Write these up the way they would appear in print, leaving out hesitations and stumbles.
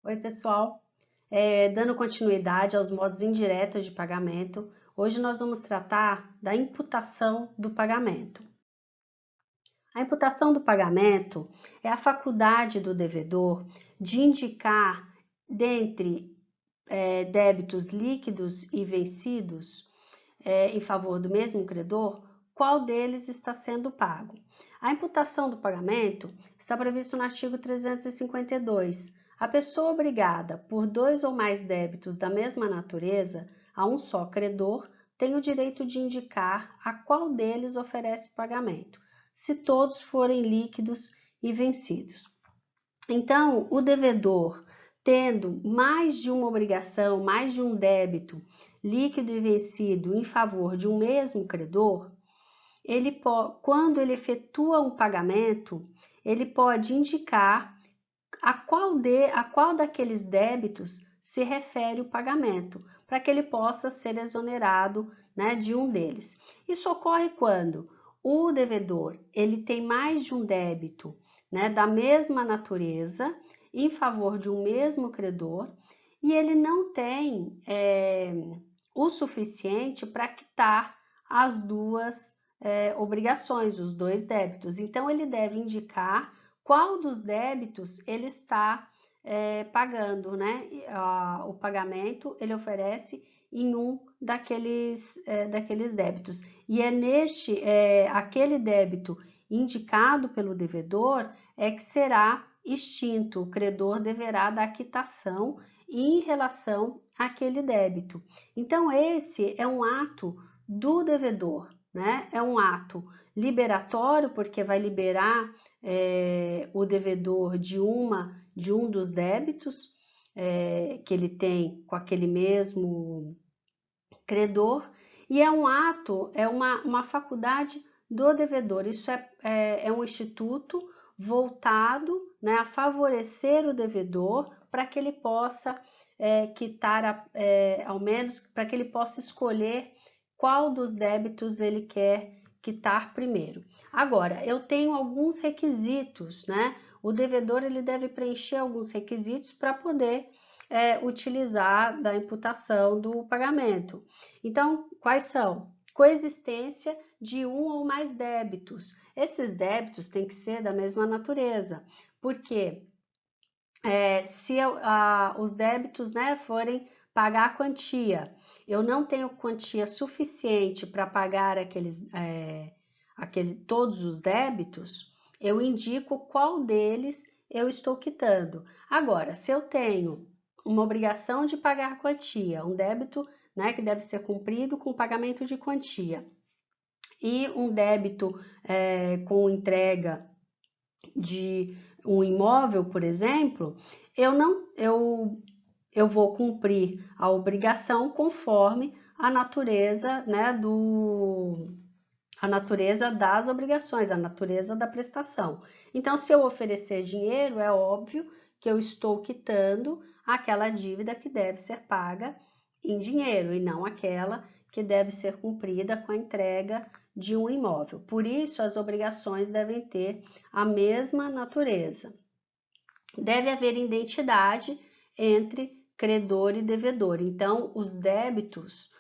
Oi, pessoal. Dando continuidade aos modos indiretos de pagamento, hoje nós vamos tratar da imputação do pagamento. A imputação do pagamento é a faculdade do devedor de indicar, dentre débitos líquidos e vencidos em favor do mesmo credor, qual deles está sendo pago. A imputação do pagamento está previsto no artigo 352. A pessoa obrigada por dois ou mais débitos da mesma natureza a um só credor tem o direito de indicar a qual deles oferece pagamento, se todos forem líquidos e vencidos. Então, o devedor, tendo mais de uma obrigação, mais de um débito líquido e vencido em favor de um mesmo credor, quando ele efetua um pagamento, ele pode indicar a qual daqueles débitos se refere o pagamento, para que ele possa ser exonerado, né, de um deles. Isso ocorre quando o devedor ele tem mais de um débito, né, da mesma natureza em favor de um mesmo credor e ele não tem o suficiente para quitar as duas obrigações, os dois débitos. Então, ele deve indicar qual dos débitos ele está pagando, né? O pagamento ele oferece em um daqueles débitos. E é aquele débito indicado pelo devedor que será extinto. O credor deverá dar quitação em relação àquele débito. Então, esse é um ato do devedor, né? É um ato liberatório, porque vai liberar o devedor de um dos débitos que ele tem com aquele mesmo credor, e é um ato, é uma faculdade do devedor. Isso é um instituto voltado, né, a favorecer o devedor para que ele possa quitar, ao menos para que ele possa escolher qual dos débitos ele quer quitar primeiro. Agora, eu tenho alguns requisitos, né? O devedor ele deve preencher alguns requisitos para poder utilizar da imputação do pagamento. Então, quais são? Coexistência de um ou mais débitos. Esses débitos têm que ser da mesma natureza, porque se os débitos, né, forem pagar a quantia, eu não tenho quantia suficiente para pagar todos os débitos, eu indico qual deles eu estou quitando. Agora, se eu tenho uma obrigação de pagar quantia, um débito, né, que deve ser cumprido com pagamento de quantia, e um débito com entrega de um imóvel, por exemplo, eu vou cumprir a obrigação conforme a natureza, né, a natureza das obrigações, a natureza da prestação. Então, se eu oferecer dinheiro, é óbvio que eu estou quitando aquela dívida que deve ser paga em dinheiro e não aquela que deve ser cumprida com a entrega de um imóvel. Por isso, as obrigações devem ter a mesma natureza. Deve haver identidade entre credor e devedor. Então, os débitos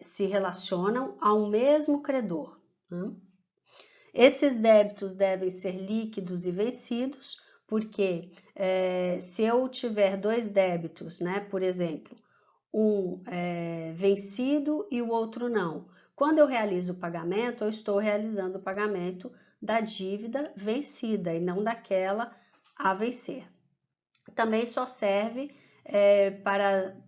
se relacionam ao mesmo credor. Né? Esses débitos devem ser líquidos e vencidos, porque se eu tiver dois débitos, né, por exemplo, um vencido e o outro não, quando eu realizo o pagamento, eu estou realizando o pagamento da dívida vencida e não daquela a vencer. Também só serve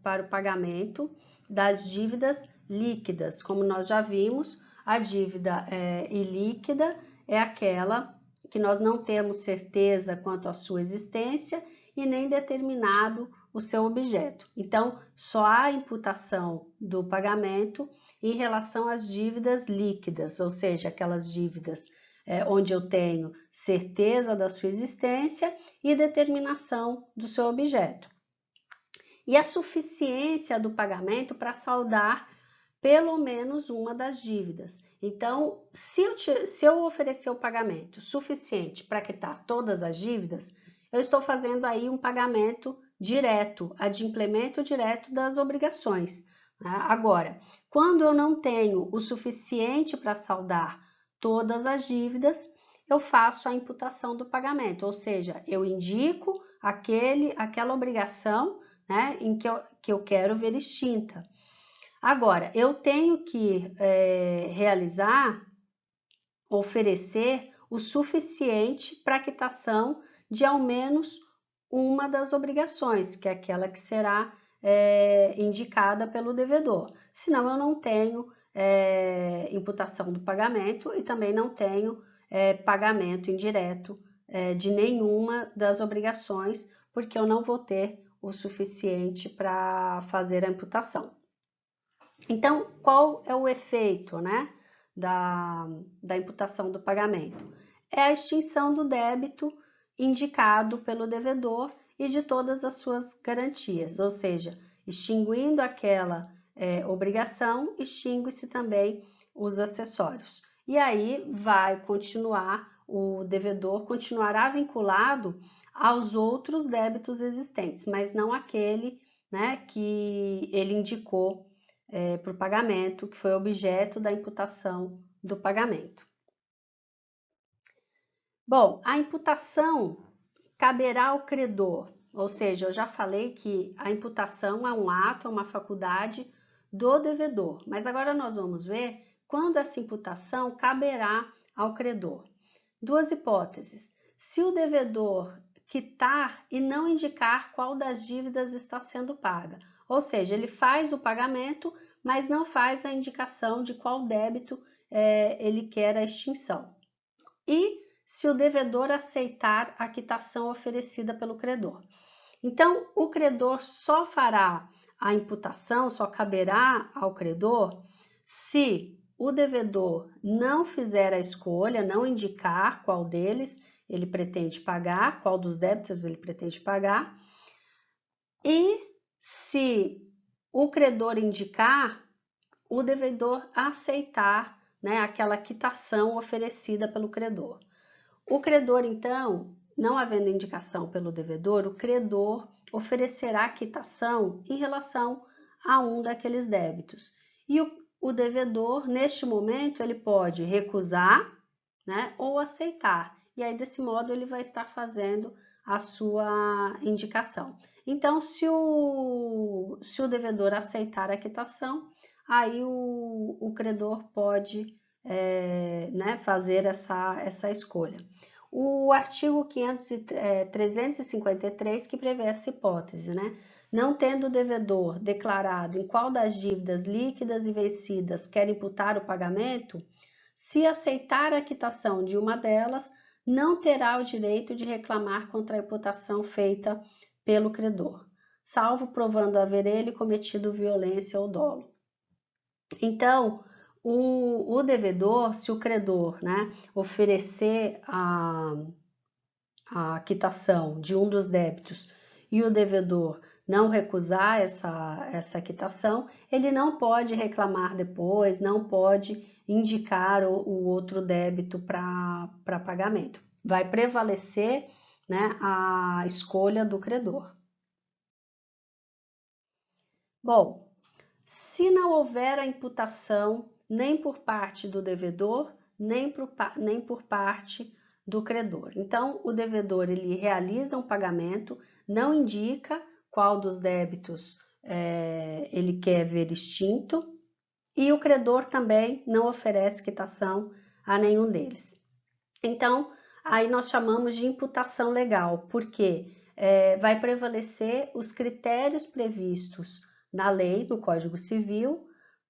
para o pagamento das dívidas líquidas. Como nós já vimos, a dívida ilíquida é aquela que nós não temos certeza quanto à sua existência e nem determinado o seu objeto. Então, só há imputação do pagamento em relação às dívidas líquidas, ou seja, aquelas dívidas onde eu tenho certeza da sua existência e determinação do seu objeto. E a suficiência do pagamento para saldar pelo menos uma das dívidas. Então, se eu oferecer o pagamento suficiente para quitar todas as dívidas, eu estou fazendo aí um pagamento direto, adimplemento direto das obrigações. Agora, quando eu não tenho o suficiente para saldar todas as dívidas, eu faço a imputação do pagamento, ou seja, eu indico aquela obrigação, né, em que eu quero ver extinta. Agora, eu tenho que oferecer o suficiente para a quitação de ao menos uma das obrigações, que é aquela que será indicada pelo devedor. Senão, eu não tenho imputação do pagamento e também não tenho pagamento indireto de nenhuma das obrigações, porque eu não vou ter o suficiente para fazer a imputação. Então, qual é o efeito, né, da imputação do pagamento? É a extinção do débito indicado pelo devedor e de todas as suas garantias, ou seja, extinguindo aquela obrigação, extingue-se também os acessórios. E aí vai continuar, o devedor continuará vinculado aos outros débitos existentes, mas não aquele, né, que ele indicou para o pagamento, que foi objeto da imputação do pagamento. Bom, a imputação caberá ao credor, ou seja, eu já falei que a imputação é um ato, é uma faculdade do devedor, mas agora nós vamos ver quando essa imputação caberá ao credor. Duas hipóteses: se o devedor quitar e não indicar qual das dívidas está sendo paga, ou seja, ele faz o pagamento, mas não faz a indicação de qual débito ele quer a extinção. E se o devedor aceitar a quitação oferecida pelo credor. Então, o credor só fará a imputação, só caberá ao credor, se o devedor não fizer a escolha, não indicar qual deles ele pretende pagar, qual dos débitos ele pretende pagar, e se o credor indicar, o devedor aceitar, né, aquela quitação oferecida pelo credor. O credor, então, não havendo indicação pelo devedor, o credor oferecerá a quitação em relação a um daqueles débitos. E o devedor, neste momento, ele pode recusar, né, ou aceitar. E aí, desse modo, ele vai estar fazendo a sua indicação. Então, se o devedor aceitar a quitação, aí o credor pode né, fazer essa escolha. O artigo 353 que prevê essa hipótese, né? Não tendo o devedor declarado em qual das dívidas líquidas e vencidas quer imputar o pagamento, se aceitar a quitação de uma delas, não terá o direito de reclamar contra a imputação feita pelo credor, salvo provando haver ele cometido violência ou dolo. Então, o devedor, se o credor, né, oferecer a quitação de um dos débitos e o devedor não recusar essa quitação, ele não pode reclamar depois, não pode indicar o outro débito para pagamento. Vai prevalecer, né, a escolha do credor. Bom, se não houver a imputação nem por parte do devedor, nem por parte do credor. Então, o devedor ele realiza um pagamento, não indica qual dos débitos ele quer ver extinto, e o credor também não oferece quitação a nenhum deles. Então, aí nós chamamos de imputação legal, porque vai prevalecer os critérios previstos na lei, no Código Civil,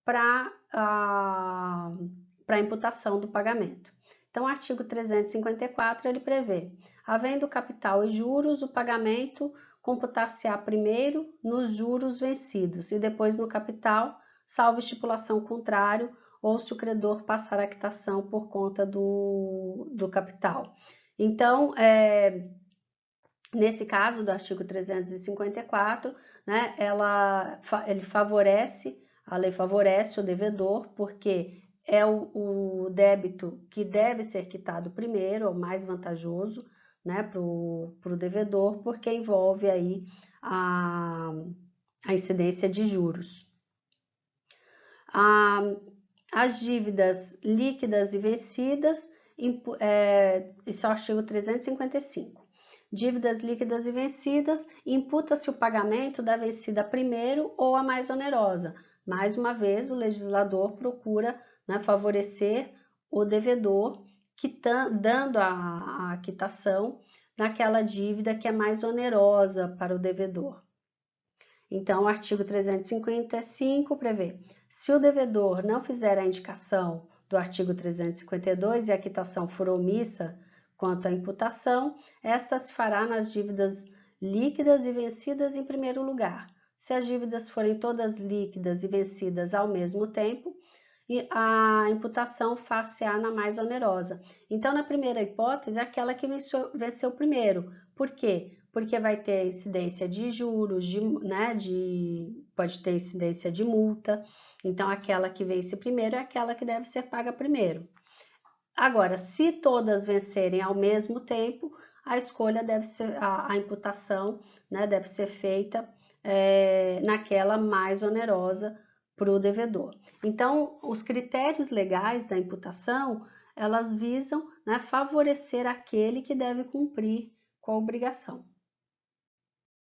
para a imputação do pagamento. Então, o artigo 354, ele prevê: havendo capital e juros, o pagamento computar-se-á primeiro nos juros vencidos e depois no capital, salvo estipulação contrário, ou se o credor passar a quitação por conta do capital. Então, nesse caso do artigo 354, né, a lei favorece o devedor, porque é o débito que deve ser quitado primeiro, é o mais vantajoso, né, para o devedor, porque envolve aí a incidência de juros. As dívidas líquidas e vencidas, esse é o artigo 355. Dívidas líquidas e vencidas, imputa-se o pagamento da vencida primeiro ou a mais onerosa. Mais uma vez, o legislador procura, né, favorecer o devedor, dando a quitação naquela dívida que é mais onerosa para o devedor. Então, o artigo 355 prevê: se o devedor não fizer a indicação do artigo 352 e a quitação for omissa quanto à imputação, esta se fará nas dívidas líquidas e vencidas em primeiro lugar. Se as dívidas forem todas líquidas e vencidas ao mesmo tempo, a imputação far-se-á na mais onerosa. Então, na primeira hipótese, é aquela que venceu primeiro. Por quê? Porque vai ter incidência de juros, pode ter incidência de multa. Então, aquela que vence primeiro é aquela que deve ser paga primeiro. Agora, se todas vencerem ao mesmo tempo, a escolha deve ser, a imputação, né, deve ser feita naquela mais onerosa para o devedor. Então, os critérios legais da imputação, elas visam, né, favorecer aquele que deve cumprir com a obrigação.